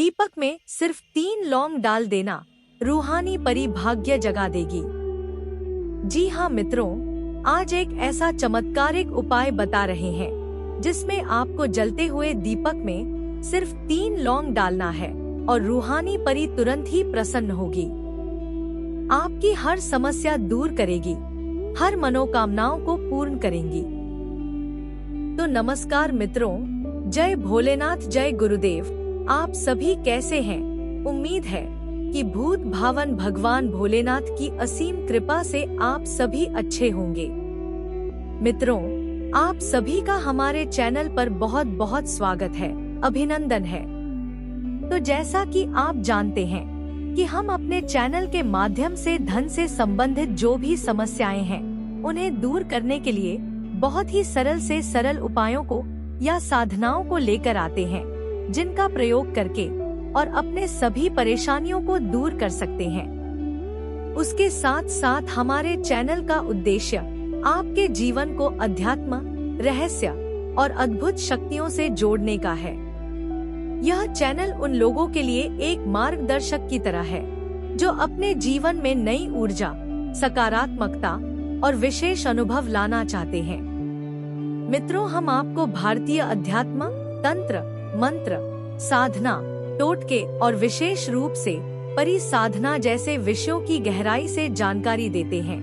दीपक में सिर्फ 3 लौंग डाल देना रूहानी परी भाग्य जगा देगी। जी हाँ मित्रों, आज एक ऐसा चमत्कारिक उपाय बता रहे हैं जिसमें आपको जलते हुए दीपक में सिर्फ 3 लौंग डालना है और रूहानी परी तुरंत ही प्रसन्न होगी। आपकी हर समस्या दूर करेगी, हर मनोकामनाओं को पूर्ण करेंगी। तो नमस्कार मित्रों, जय भोलेनाथ, जय गुरुदेव। आप सभी कैसे हैं? उम्मीद है कि भूत भावन भगवान भोलेनाथ की असीम कृपा से आप सभी अच्छे होंगे। मित्रों, आप सभी का हमारे चैनल पर बहुत बहुत स्वागत है, अभिनंदन है। तो जैसा कि आप जानते हैं कि हम अपने चैनल के माध्यम से धन से संबंधित जो भी समस्याएं हैं उन्हें दूर करने के लिए बहुत ही सरल से सरल उपायों को या साधनाओं को लेकर आते हैं, जिनका प्रयोग करके और अपने सभी परेशानियों को दूर कर सकते हैं। उसके साथ साथ हमारे चैनल का उद्देश्य आपके जीवन को अध्यात्म, रहस्य और अद्भुत शक्तियों से जोड़ने का है। यह चैनल उन लोगों के लिए एक मार्गदर्शक की तरह है जो अपने जीवन में नई ऊर्जा, सकारात्मकता और विशेष अनुभव लाना चाहते हैं। मित्रों, हम आपको भारतीय अध्यात्म, तंत्र, मंत्र, साधना, टोटके और विशेष रूप से परि साधना जैसे विषयों की गहराई से जानकारी देते हैं।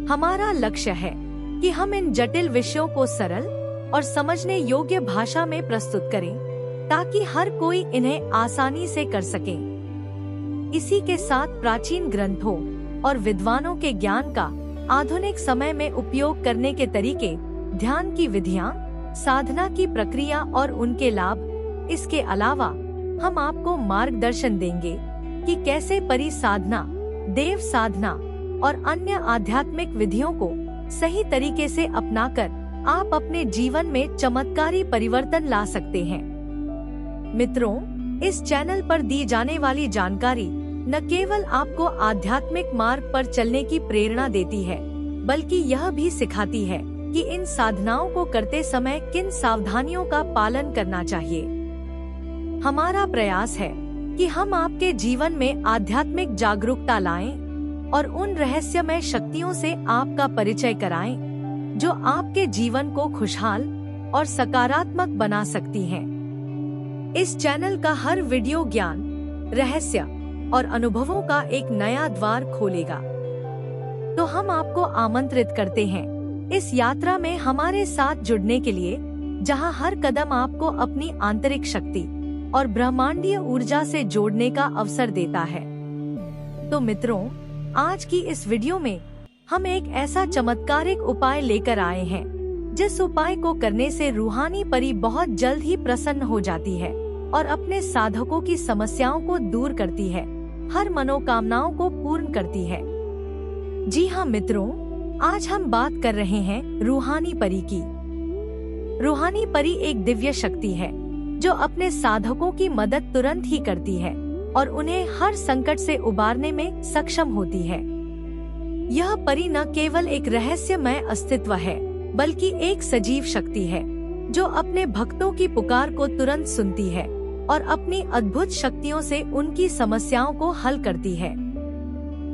हमारा लक्ष्य है कि हम इन जटिल विषयों को सरल और समझने योग्य भाषा में प्रस्तुत करें ताकि हर कोई इन्हें आसानी से कर सके। इसी के साथ प्राचीन ग्रंथों और विद्वानों के ज्ञान का आधुनिक समय में उपयोग करने के तरीके, ध्यान की विधियां, साधना की प्रक्रिया और उनके लाभ। इसके अलावा हम आपको मार्गदर्शन देंगे कि कैसे परि साधना, देव साधना और अन्य आध्यात्मिक विधियों को सही तरीके से अपनाकर आप अपने जीवन में चमत्कारी परिवर्तन ला सकते हैं। मित्रों, इस चैनल पर दी जाने वाली जानकारी न केवल आपको आध्यात्मिक मार्ग पर चलने की प्रेरणा देती है, बल्कि यह भी सिखाती है कि इन साधनाओं को करते समय किन सावधानियों का पालन करना चाहिए। हमारा प्रयास है कि हम आपके जीवन में आध्यात्मिक जागरूकता लाएं और उन रहस्यमय शक्तियों से आपका परिचय कराएं जो आपके जीवन को खुशहाल और सकारात्मक बना सकती हैं। इस चैनल का हर वीडियो ज्ञान, रहस्य और अनुभवों का एक नया द्वार खोलेगा। तो हम आपको आमंत्रित करते हैं इस यात्रा में हमारे साथ जुड़ने के लिए, जहां हर कदम आपको अपनी आंतरिक शक्ति और ब्रह्मांडीय ऊर्जा से जोड़ने का अवसर देता है। तो मित्रों, आज की इस वीडियो में हम एक ऐसा चमत्कारिक उपाय लेकर आए हैं जिस उपाय को करने से रूहानी परी बहुत जल्द ही प्रसन्न हो जाती है और अपने साधकों की समस्याओं को दूर करती है, हर मनोकामनाओं को पूर्ण करती है। जी हाँ मित्रों, आज हम बात कर रहे हैं रूहानी परी की। रूहानी परी एक दिव्य शक्ति है जो अपने साधकों की मदद तुरंत ही करती है और उन्हें हर संकट से उबारने में सक्षम होती है। यह परी न केवल एक रहस्यमय अस्तित्व है, बल्कि एक सजीव शक्ति है जो अपने भक्तों की पुकार को तुरंत सुनती है और अपनी अद्भुत शक्तियों से उनकी समस्याओं को हल करती है।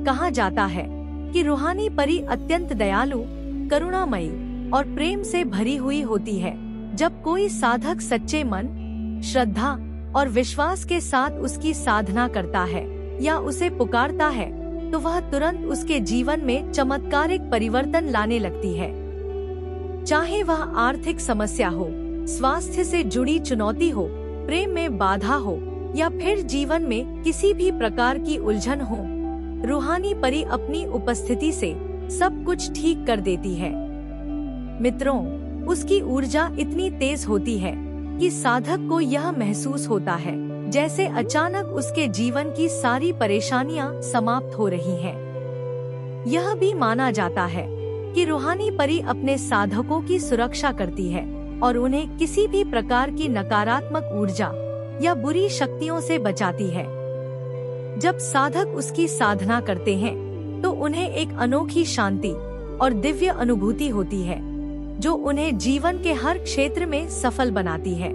कहा जाता है कि रूहानी परी अत्यंत दयालु, करुणामयी और प्रेम से भरी हुई होती है। जब कोई साधक सच्चे मन, श्रद्धा और विश्वास के साथ उसकी साधना करता है या उसे पुकारता है, तो वह तुरंत उसके जीवन में चमत्कारिक परिवर्तन लाने लगती है। चाहे वह आर्थिक समस्या हो, स्वास्थ्य से जुड़ी चुनौती हो, प्रेम में बाधा हो या फिर जीवन में किसी भी प्रकार की उलझन हो, रूहानी परी अपनी उपस्थिति से सब कुछ ठीक कर देती है। मित्रों, उसकी ऊर्जा इतनी तेज होती है कि साधक को यह महसूस होता है जैसे अचानक उसके जीवन की सारी परेशानियां समाप्त हो रही हैं। यह भी माना जाता है कि रूहानी परी अपने साधकों की सुरक्षा करती है और उन्हें किसी भी प्रकार की नकारात्मक ऊर्जा या बुरी शक्तियों से बचाती है। जब साधक उसकी साधना करते हैं तो उन्हें एक अनोखी शांति और दिव्य अनुभूति होती है जो उन्हें जीवन के हर क्षेत्र में सफल बनाती है।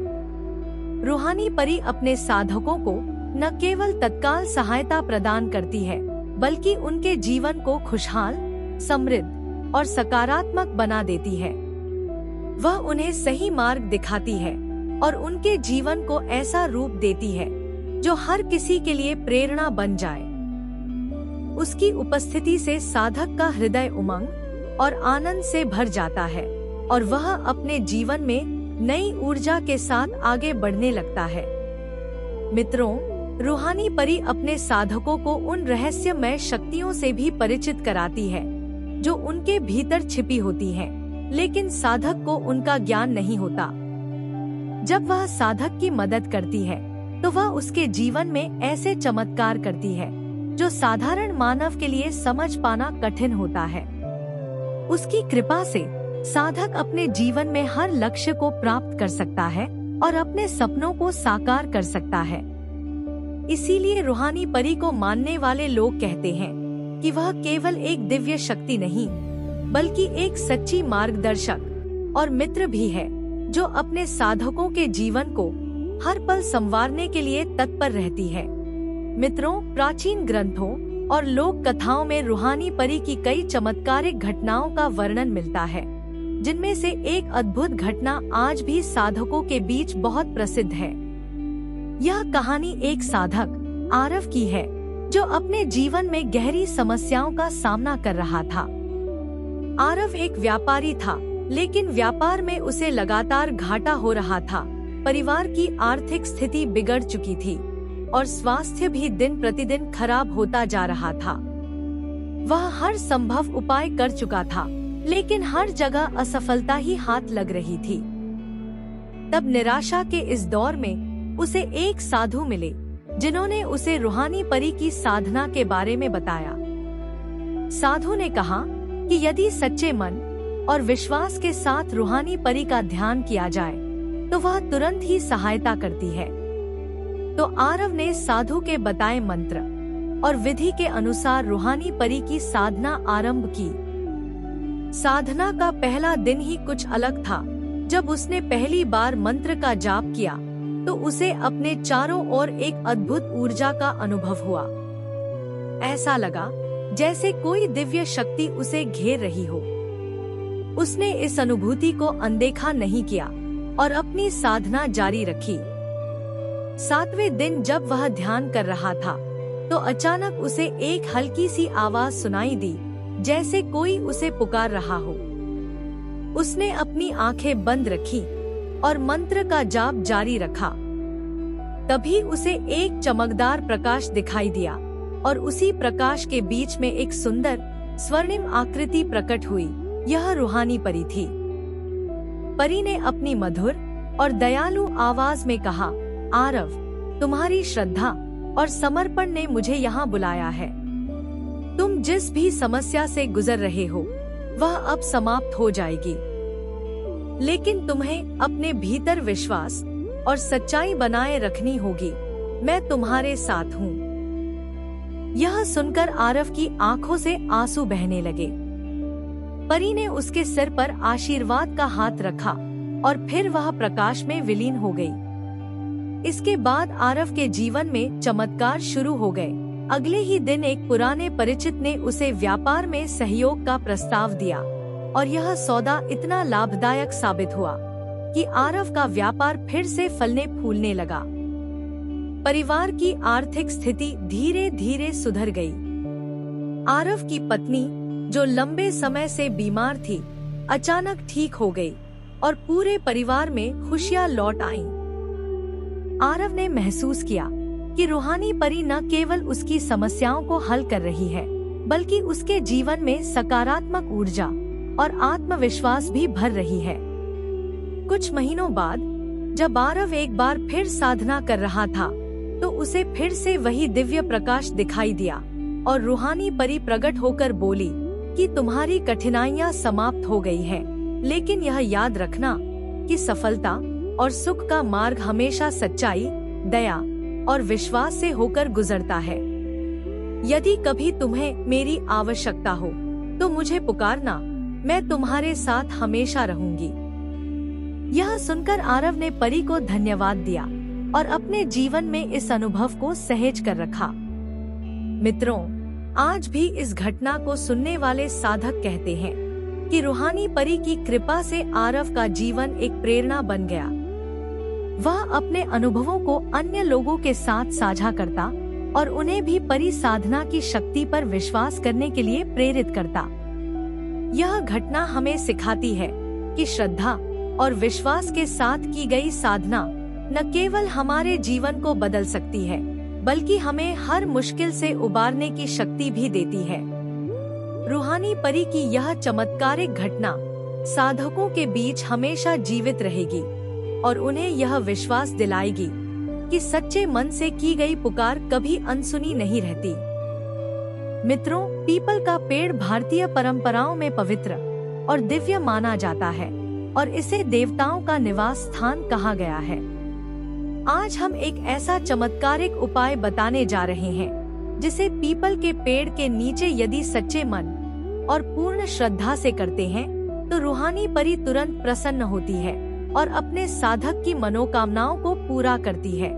रूहानी परी अपने साधकों को न केवल तत्काल सहायता प्रदान करती है, बल्कि उनके जीवन को खुशहाल, समृद्ध और सकारात्मक बना देती है। वह उन्हें सही मार्ग दिखाती है और उनके जीवन को ऐसा रूप देती है जो हर किसी के लिए प्रेरणा बन जाए। उसकी उपस्थिति से साधक का हृदय उमंग और आनंद से भर जाता है और वह अपने जीवन में नई ऊर्जा के साथ आगे बढ़ने लगता है। मित्रों, रूहानी परी अपने साधकों को उन रहस्यमय शक्तियों से भी परिचित कराती है जो उनके भीतर छिपी होती हैं, लेकिन साधक को उनका ज्ञान नहीं होता। जब वह साधक की मदद करती है तो वह उसके जीवन में ऐसे चमत्कार करती है जो साधारण मानव के लिए समझ पाना कठिन होता है। उसकी कृपा से साधक अपने जीवन में हर लक्ष्य को प्राप्त कर सकता है और अपने सपनों को साकार कर सकता है। इसीलिए रूहानी परी को मानने वाले लोग कहते हैं कि वह केवल एक दिव्य शक्ति नहीं, बल्कि एक सच्ची मार्गदर्शक और मित्र भी है जो अपने साधकों के जीवन को हर पल संवारने के लिए तत्पर रहती है। मित्रों, प्राचीन ग्रंथों और लोक कथाओं में रूहानी परी की कई चमत्कारिक घटनाओं का वर्णन मिलता है, जिनमें से एक अद्भुत घटना आज भी साधकों के बीच बहुत प्रसिद्ध है। यह कहानी एक साधक आरव की है जो अपने जीवन में गहरी समस्याओं का सामना कर रहा था। आरव एक व्यापारी था, लेकिन व्यापार में उसे लगातार घाटा हो रहा था। परिवार की आर्थिक स्थिति बिगड़ चुकी थी और स्वास्थ्य भी दिन प्रतिदिन खराब होता जा रहा था। वह हर संभव उपाय कर चुका था, लेकिन हर जगह असफलता ही हाथ लग रही थी। तब निराशा के इस दौर में उसे एक साधु मिले जिन्होंने उसे रूहानी परी की साधना के बारे में बताया। साधु ने कहा कि यदि सच्चे मन और विश्वास के साथ रूहानी परी का ध्यान किया जाए तो वह तुरंत ही सहायता करती है। तो आरव ने साधु के बताए मंत्र और विधि के अनुसार रूहानी परी की साधना आरंभ की। साधना का पहला दिन ही कुछ अलग था। जब उसने पहली बार मंत्र का जाप किया तो उसे अपने चारों ओर एक अद्भुत ऊर्जा का अनुभव हुआ। ऐसा लगा जैसे कोई दिव्य शक्ति उसे घेर रही हो। उसने इस अनुभूति को अनदेखा नहीं किया और अपनी साधना जारी रखी। 7वें दिन जब वह ध्यान कर रहा था तो अचानक उसे एक हल्की सी आवाज सुनाई दी, जैसे कोई उसे पुकार रहा हो। उसने अपनी आंखें बंद रखी और मंत्र का जाप जारी रखा। तभी उसे एक चमकदार प्रकाश दिखाई दिया और उसी प्रकाश के बीच में एक सुंदर स्वर्णिम आकृति प्रकट हुई। यह रूहानी परी थी। परी ने अपनी मधुर और दयालु आवाज में कहा, आरव, तुम्हारी श्रद्धा और समर्पण ने मुझे यहाँ बुलाया है। तुम जिस भी समस्या से गुजर रहे हो वह अब समाप्त हो जाएगी, लेकिन तुम्हें अपने भीतर विश्वास और सच्चाई बनाए रखनी होगी। मैं तुम्हारे साथ हूँ। यह सुनकर आरव की आंखों से आंसू बहने लगे। परी ने उसके सिर पर आशीर्वाद का हाथ रखा और फिर वह प्रकाश में विलीन हो गई। इसके बाद आरव के जीवन में चमत्कार शुरू हो गए। अगले ही दिन एक पुराने परिचित ने उसे व्यापार में सहयोग का प्रस्ताव दिया और यह सौदा इतना लाभदायक साबित हुआ कि आरव का व्यापार फिर से फलने फूलने लगा। परिवार की आर्थिक स्थिति धीरे धीरे सुधर गई। आरव की पत्नी, जो लंबे समय से बीमार थी, अचानक ठीक हो गई और पूरे परिवार में खुशियां लौट आईं। आरव ने महसूस किया कि रूहानी परी न केवल उसकी समस्याओं को हल कर रही है, बल्कि उसके जीवन में सकारात्मक ऊर्जा और आत्मविश्वास भी भर रही है। कुछ महीनों बाद जब आरव एक बार फिर साधना कर रहा था तो उसे फिर से वही दिव्य प्रकाश दिखाई दिया और रूहानी परी प्रकट होकर बोली कि तुम्हारी कठिनाइयां समाप्त हो गई हैं, लेकिन यह याद रखना कि सफलता और सुख का मार्ग हमेशा सच्चाई, दया और विश्वास से होकर गुजरता है। यदि कभी तुम्हें मेरी आवश्यकता हो तो मुझे पुकारना, मैं तुम्हारे साथ हमेशा रहूंगी। यह सुनकर आरव ने परी को धन्यवाद दिया और अपने जीवन में इस अनुभव को सहेज कर रखा। मित्रों, आज भी इस घटना को सुनने वाले साधक कहते हैं कि रूहानी परी की कृपा से आरव का जीवन एक प्रेरणा बन गया। वह अपने अनुभवों को अन्य लोगों के साथ साझा करता और उन्हें भी परी साधना की शक्ति पर विश्वास करने के लिए प्रेरित करता। यह घटना हमें सिखाती है कि श्रद्धा और विश्वास के साथ की गई साधना न केवल हमारे जीवन को बदल सकती है, बल्कि हमें हर मुश्किल से उबारने की शक्ति भी देती है। रूहानी परी की यह चमत्कारिक घटना साधकों के बीच हमेशा जीवित रहेगी और उन्हें यह विश्वास दिलाएगी कि सच्चे मन से की गई पुकार कभी अनसुनी नहीं रहती। मित्रों, पीपल का पेड़ भारतीय परंपराओं में पवित्र और दिव्य माना जाता है और इसे देवताओं का निवास स्थान कहा गया है। आज हम एक ऐसा चमत्कारिक उपाय बताने जा रहे हैं जिसे पीपल के पेड़ के नीचे यदि सच्चे मन और पूर्ण श्रद्धा से करते हैं तो रूहानी परी तुरंत प्रसन्न होती है और अपने साधक की मनोकामनाओं को पूरा करती है।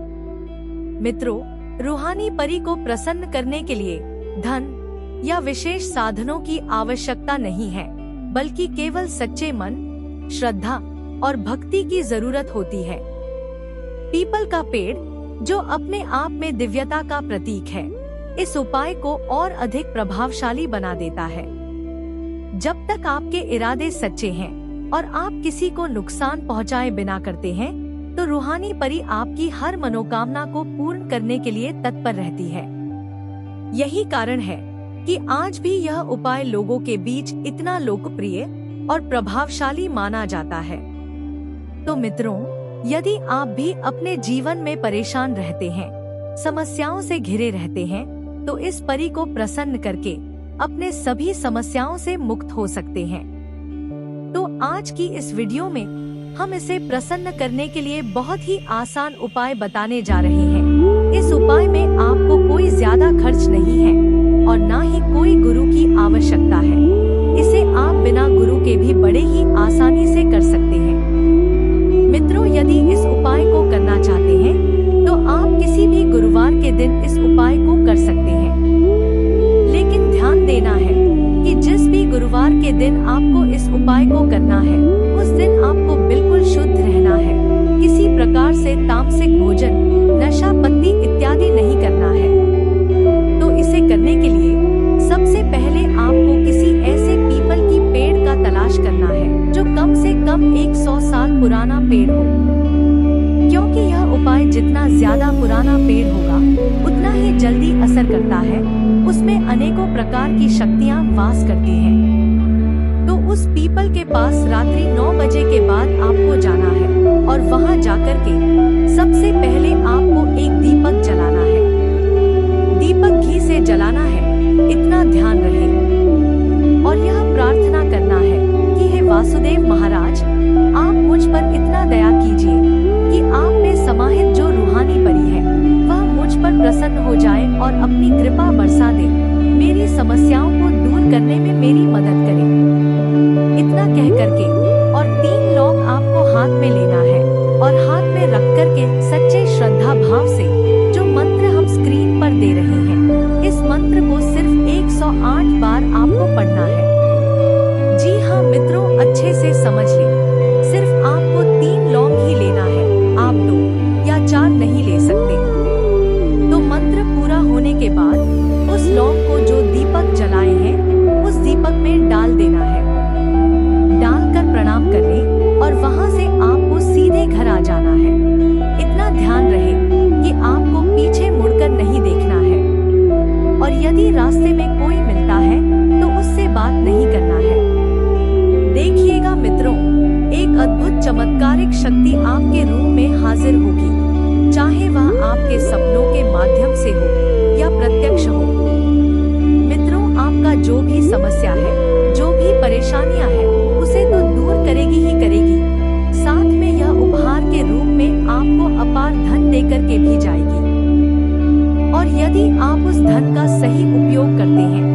मित्रों, रूहानी परी को प्रसन्न करने के लिए धन या विशेष साधनों की आवश्यकता नहीं है, बल्कि केवल सच्चे मन, श्रद्धा और भक्ति की जरूरत होती है। पीपल का पेड़, जो अपने आप में दिव्यता का प्रतीक है, इस उपाय को और अधिक प्रभावशाली बना देता है। जब तक आपके इरादे सच्चे हैं और आप किसी को नुकसान पहुंचाए बिना करते हैं, तो रूहानी परी आपकी हर मनोकामना को पूर्ण करने के लिए तत्पर रहती है। यही कारण है कि आज भी यह उपाय लोगों के बीच इतना लोकप्रिय और प्रभावशाली माना जाता है। तो मित्रों, यदि आप भी अपने जीवन में परेशान रहते हैं, समस्याओं से घिरे रहते हैं, तो इस परी को प्रसन्न करके अपने सभी समस्याओं से मुक्त हो सकते हैं। तो आज की इस वीडियो में हम इसे प्रसन्न करने के लिए बहुत ही आसान उपाय बताने जा रहे हैं। इस उपाय में आपको कोई ज्यादा खर्च नहीं है और ना ही कोई गुरु की आवश्यकता है। इसे आप बिना गुरु के भी बड़े ही आसानी से कर सकते हैं। मित्रों, यदि इस उपाय को करना चाहते हैं तो आप किसी भी गुरुवार के दिन इस उपाय को कर सकते हैं। लेकिन ध्यान देना है कि जिस भी गुरुवार के दिन आपको इस उपाय को करना है, उस दिन आपको बिल्कुल शुद्ध रहना है। किसी प्रकार से तामसिक भोजन, नशा, पत्ती इत्यादि नहीं करना है। तो इसे करने के लिए सबसे पहले आपको किसी ऐसे पीपल की पेड़ का तलाश करना है जो कम से कम 100 साल पुराना पेड़ हो, क्योंकि यह उपाय जितना ज्यादा पुराना पेड़ होगा उतना ही जल्दी असर करता है। उसमें अनेकों प्रकार की शक्तियाँ वास करती हैं। तो उस पीपल के पास रात्रि 9 बजे के बाद आपको जाना है और वहां जाकर के सबसे पहले आपको एक दीपक जलाना है। दीपक घी से जलाना है, इतना ध्यान रहे। और यह प्रार्थना करना है कि हे वासुदेव महाराज, आप मुझ पर इतना दया कीजिए कि आपने समाहित जो रूहानी परी है वह मुझ पर प्रसन्न हो जाए और अपनी कृपा बरसा दे, मेरी समस्याओं को दूर करने में मेरी मदद करे। इतना कह करके और 3 लौंग आपको हाथ में लेना है और हाथ में रख करके सच्चे श्रद्धा भाव से जो मंत्र हम स्क्रीन पर दे रहे हैं, इस मंत्र को सिर्फ 108 बार आपको पढ़ना है। जी हाँ मित्रों, अच्छे से समझ लें, सिर्फ आपको 3 लौंग ही लेना है, आप 2 या 4 नहीं ले सकते। तो मंत्र पूरा होने के बाद उस लौंग को जो दीपक जलाए हैं उस दीपक में डाल देना है। डालकर प्रणाम कर लें और वहां से आपको सीधे घर आ जाना है। इतना ध्यान रहे कि आपको पीछे मुड़कर नहीं देखना है और यदि रास्ते में कोई मिलता है तो उससे बात नहीं करना है। देखिएगा मित्रों, एक अद्भुत चमत्कारिक शक्ति आपके रूम में हाजिर होगी, चाहे वह आपके सपनों के माध्यम से हो या प्रत्यक्ष हो। मित्रों, आपका जो भी समस्या है, जो भी परेशानियां हैं, उसे तो दूर करेगी ही करेगी, साथ में यह उपहार के रूप में आपको अपार धन देकर के भी जाएगी। और यदि आप उस धन का सही उपयोग करते हैं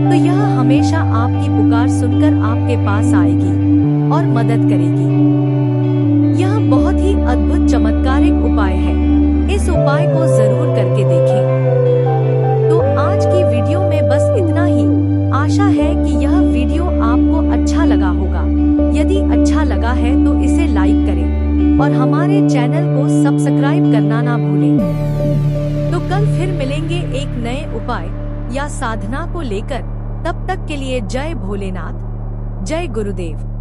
तो यह हमेशा आपकी पुकार सुनकर आपके पास आएगी और मदद करेगी। यह बहुत ही अद्भुत चमत्कारिक उपाय है उपाय को जरूर करके देखें। तो आज की वीडियो में बस इतना ही। आशा है कि यह वीडियो आपको अच्छा लगा होगा। यदि अच्छा लगा है तो इसे लाइक करें और हमारे चैनल को सब्सक्राइब करना ना भूलें। तो कल फिर मिलेंगे एक नए उपाय या साधना को लेकर। तब तक के लिए जय भोलेनाथ, जय गुरुदेव।